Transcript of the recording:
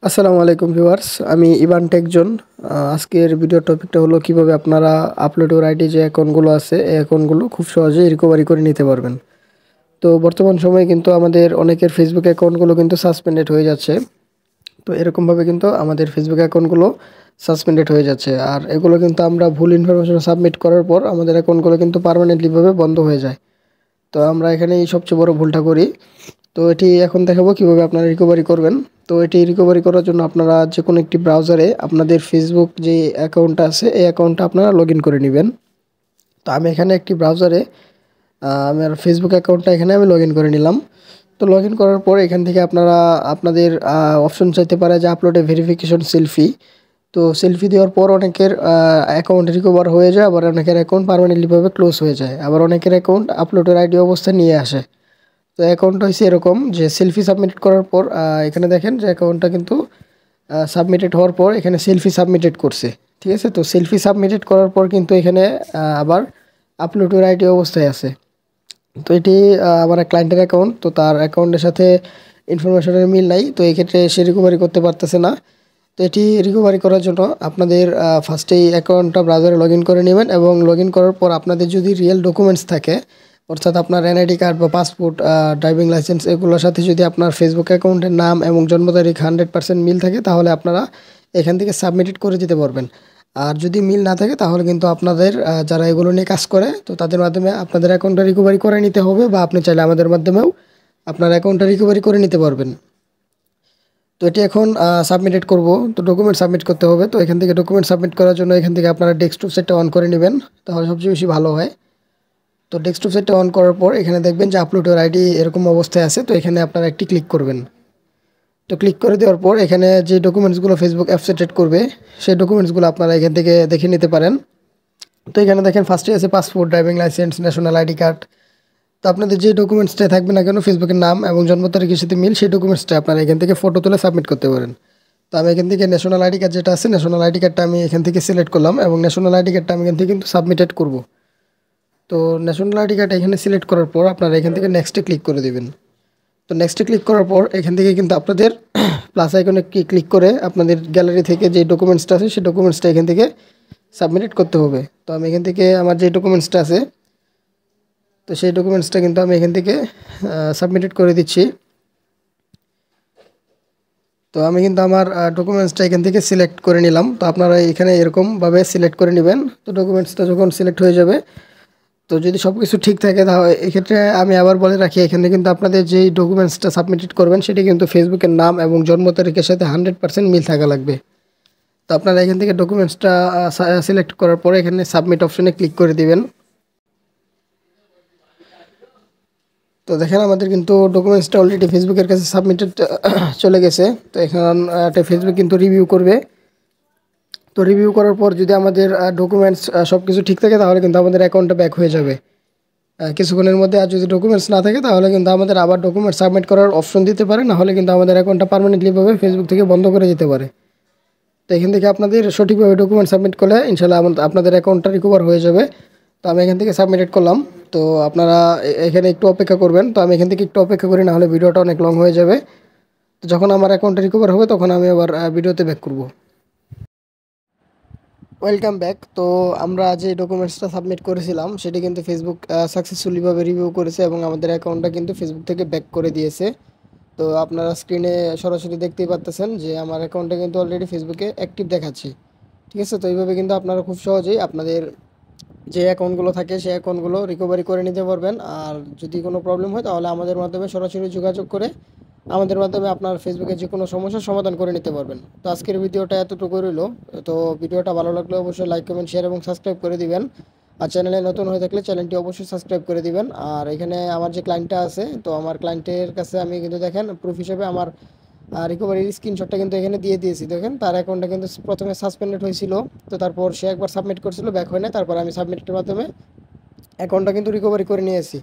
আসসালামু আলাইকুম ভিউয়ার্স, আমি ইভান টেকজন। আজকের ভিডিও টপিকটা হলো কিভাবে আপনারা আপলোড ওর আইডি যে অ্যাকাউন্টগুলো আছে এই অ্যাকাউন্টগুলো খুব সহজেই রিকভারি করে নিতে পারবেন। তো বর্তমান সময়ে কিন্তু আমাদের অনেকের ফেসবুক অ্যাকাউন্টগুলো কিন্তু সাসপেন্ডেড হয়ে যাচ্ছে। তো এরকমভাবে কিন্তু আমাদের ফেসবুক অ্যাকাউন্টগুলো সাসপেন্ডেড হয়ে যাচ্ছে, আর এগুলো কিন্তু আমরা ভুল ইনফরমেশন সাবমিট করার পর আমাদের অ্যাকাউন্টগুলো কিন্তু পার্মানেন্টলিভাবে বন্ধ হয়ে যায়। তো আমরা এখানে এই সবচেয়ে বড় ভুলটা করি। তো এটি এখন দেখাবো কিভাবে আপনারা রিকভারি করবেন। তো এটি রিকভারি করার জন্য আপনারা যে কোনো একটি ব্রাউজারে আপনাদের ফেসবুক যে অ্যাকাউন্টটা আছে এই অ্যাকাউন্টটা আপনারা লগ ইন করে নেবেন। তো আমি এখানে একটি ব্রাউজারে আমার ফেসবুক অ্যাকাউন্টটা এখানে আমি লগ ইন করে নিলাম। তো লগ ইন করার পর এখান থেকে আপনারা আপনাদের অপশন চাইতে পারে যে আপলোডে ভেরিফিকেশন সেলফি। তো সেলফি দেওয়ার পর অনেকের অ্যাকাউন্ট রিকভার হয়ে যায়, আবার অনেকের অ্যাকাউন্ট পার্মানেন্টলিভাবে ক্লোজ হয়ে যায়, আবার অনেকের অ্যাকাউন্ট আপলোডের আইডি অবস্থায় নিয়ে আসে। তো অ্যাকাউন্টটা হয়েছে এরকম যে সেলফি সাবমিট করার পর এখানে দেখেন যে অ্যাকাউন্টটা কিন্তু সাবমিটেড হওয়ার পর এখানে সেলফি সাবমিটেড করছে। ঠিক আছে, তো সেলফি সাবমিটেড করার পর কিন্তু এখানে আবার আপলোডের আইডি অবস্থায় আছে। তো এটি আমার এক ক্লায়েন্টের অ্যাকাউন্ট, তো তার অ্যাকাউন্টের সাথে ইনফরমেশনের মিল নাই, তো এই ক্ষেত্রে সে রিকভারি করতে পারতেছে না। তো এটি রিকভারি করার জন্য আপনাদের ফার্স্টেই অ্যাকাউন্টটা ব্রাউজারে লগ ইন করে নেবেন, এবং লগ ইন করার পর আপনাদের যদি রিয়েল ডকুমেন্টস থাকে, অর্থাৎ আপনার এনআইডি কার্ড বা পাসপোর্ট, ড্রাইভিং লাইসেন্স, এগুলোর সাথে যদি আপনার ফেসবুক অ্যাকাউন্টের নাম এবং জন্ম তারিখ 100% মিল থাকে, তাহলে আপনারা এখান থেকে সাবমিটেড করে দিতে পারবেন। আর যদি মিল না থাকে তাহলে কিন্তু আপনাদের যারা এগুলো নিয়ে কাজ করে, তো তাদের মাধ্যমে আপনাদের অ্যাকাউন্টটা রিকভারি করে নিতে হবে, বা আপনি চাইলে আমাদের মাধ্যমেও আপনার অ্যাকাউন্টটা রিকভারি করে নিতে পারবেন। তো এটি এখন সাবমিটেড করব। তো ডকুমেন্ট সাবমিট করতে হবে। তো এখান থেকে ডকুমেন্ট সাবমিট করার জন্য এখান থেকে আপনারা ডেস্কটপ সেটটা অন করে নেবেন, তাহলে সবচেয়ে বেশি ভালো হয়। তো ডেস্কটপ সেটটা অন করার পর এখানে দেখবেন যে আপলোড ওর আইডি এরকম অবস্থায় আছে, তো এখানে আপনারা একটি ক্লিক করবেন। তো ক্লিক করে দেওয়ার পর এখানে যে ডকুমেন্টসগুলো ফেসবুক অ্যাকসেপ্টেড করবে সেই ডকুমেন্টসগুলো আপনারা এখান থেকে দেখে নিতে পারেন। তো এখানে দেখেন ফার্স্টে আছে passport, driving licence, national ID card. তো আপনাদের যে ডকুমেন্টসটা থাকবে না কেন ফেসবুকের নাম এবং জন্ম তারিখের সাথে মিল, সেই ডকুমেন্টসটা আপনারা এখান থেকে ফটো তুলে সাবমিট করতে পারেন। তো আমি এখান থেকে ন্যাশনাল আইডি কার্ড যেটা আছে, ন্যাশনাল আইডি কার্ডটা আমি এখান থেকে সিলেক্ট করলাম, এবং ন্যাশনাল আইডি কার্ডটা আমি এখান থেকে কিন্তু সাবমিটেড করব। তো ন্যাশনাল আইডি কার্ড এখানে সিলেক্ট করার পর আপনারা এখান থেকে নেক্সটে ক্লিক করে দেবেন। তো নেক্সটে ক্লিক করার পর এখান থেকে কিন্তু আপনাদের প্লাস আইকনে ক্লিক করে আপনাদের গ্যালারি থেকে যে ডকুমেন্টসটা আছে সেই ডকুমেন্টসটা এখান থেকে সাবমিট করতে হবে। তো আমি এখান থেকে আমার যে ডকুমেন্টসটা আছে, তো সেই ডকুমেন্টসটা কিন্তু আমি এখান থেকে সাবমিটেড করে দিচ্ছি। তো আমি কিন্তু আমার ডকুমেন্টসটা এখান থেকে সিলেক্ট করে নিলাম। তো আপনারা এখানে এরকমভাবে সিলেক্ট করে নেবেন। তো ডকুমেন্টসটা যখন সিলেক্ট হয়ে যাবে, তো যদি সব কিছু ঠিক থাকে তাহলে এক্ষেত্রে আমি আবার বলে রাখি, এখানে কিন্তু আপনাদের যেই ডকুমেন্টসটা সাবমিটেড করবেন সেটি কিন্তু ফেসবুকের নাম এবং জন্ম তারিখের সাথে 100% মিল থাকা লাগবে। তো আপনারা এখান থেকে ডকুমেন্টসটা সিলেক্ট করার পরে এখানে সাবমিট অপশনে ক্লিক করে দিবেন। তো দেখেন আমাদের কিন্তু ডকুমেন্টসটা অলরেডি ফেসবুকের কাছে সাবমিটেড চলে গেছে। তো এখন এটা ফেসবুক কিন্তু রিভিউ করবে। তো রিভিউ করার পর যদি আমাদের ডকুমেন্টস সব কিছু ঠিক থাকে তাহলে কিন্তু আমাদের অ্যাকাউন্টটা ব্যাক হয়ে যাবে কিছুক্ষণের মধ্যে। আর যদি ডকুমেন্টস না থাকে তাহলে কিন্তু আমাদের আবার ডকুমেন্টস সাবমিট করার অপশন দিতে পারে, না হলে কিন্তু আমাদের অ্যাকাউন্টটা পার্মানেন্টলিভাবে ফেসবুক থেকে বন্ধ করে দিতে পারে। তো এখান থেকে আপনাদের সঠিকভাবে ডকুমেন্ট সাবমিট করলে ইনশাল্লাহ আপনাদের অ্যাকাউন্টটা রিকভার হয়ে যাবে। তো আমি এখান থেকে সাবমিটেড করলাম। তো আপনারা এখানে একটু অপেক্ষা করবেন। তো আমি এখান থেকে একটু অপেক্ষা করি, না হলে ভিডিওটা অনেক লং হয়ে যাবে। তো যখন আমার অ্যাকাউন্টটা রিকভার হবে তখন আমি আবার ভিডিওতে ব্যাক করব। Welcome back. তো আমরা যে ডকুমেন্টসটা সাবমিট করেছিলাম সেটি কিন্তু ফেসবুক সাকসেসফুলিভাবে রিভিউ করেছে, এবং আমাদের অ্যাকাউন্টটা কিন্তু ফেসবুক থেকে ব্যাক করে দিয়েছে। তো আপনারা স্ক্রিনে সরাসরি দেখতেই পাচ্তেছেন যে আমার অ্যাকাউন্টটা কিন্তু অলরেডি ফেসবুকে অ্যাক্টিভ দেখাচ্ছে। ঠিক আছে, তো এইভাবে কিন্তু আপনারা খুব সহজেই আপনাদের যে অ্যাকাউন্টগুলো থাকে সেই অ্যাকাউন্টগুলো রিকভারি করে নিতে পারবেন। আর যদি কোনো প্রবলেম হয় তাহলে আমাদের মাধ্যমে সরাসরি যোগাযোগ করে আমাদের মাধ্যমে আপনার ফেসবুকে যে কোনো সমস্যার সমাধান করে নিতে পারবেন। তো আজকের ভিডিওটা এতটুকু রইল। তো ভিডিওটা ভালো লাগলে অবশ্যই লাইক, কমেন্ট, শেয়ার এবং সাবস্ক্রাইব করে দিবেন। আর চ্যানেলে নতুন হয়ে থাকলে চ্যানেলটি অবশ্যই সাবস্ক্রাইব করে দিবেন। আর এখানে আমার যে ক্লায়েন্টটা আছে, তো আমার ক্লায়েন্টের কাছে আমি কিন্তু দেখেন প্রুফ হিসেবে আমার রিকভারির স্ক্রিনশটটা কিন্তু এখানে দিয়ে দিয়েছি। দেখেন তার অ্যাকাউন্টটা কিন্তু প্রথমে সাসপেন্ডেড হয়েছিল, তো তারপর সে একবার সাবমিট করছিল, ব্যাক হয় না, তারপর আমি সাবমিটের মাধ্যমে অ্যাকাউন্টটা কিন্তু রিকভারি করে নিয়েছি।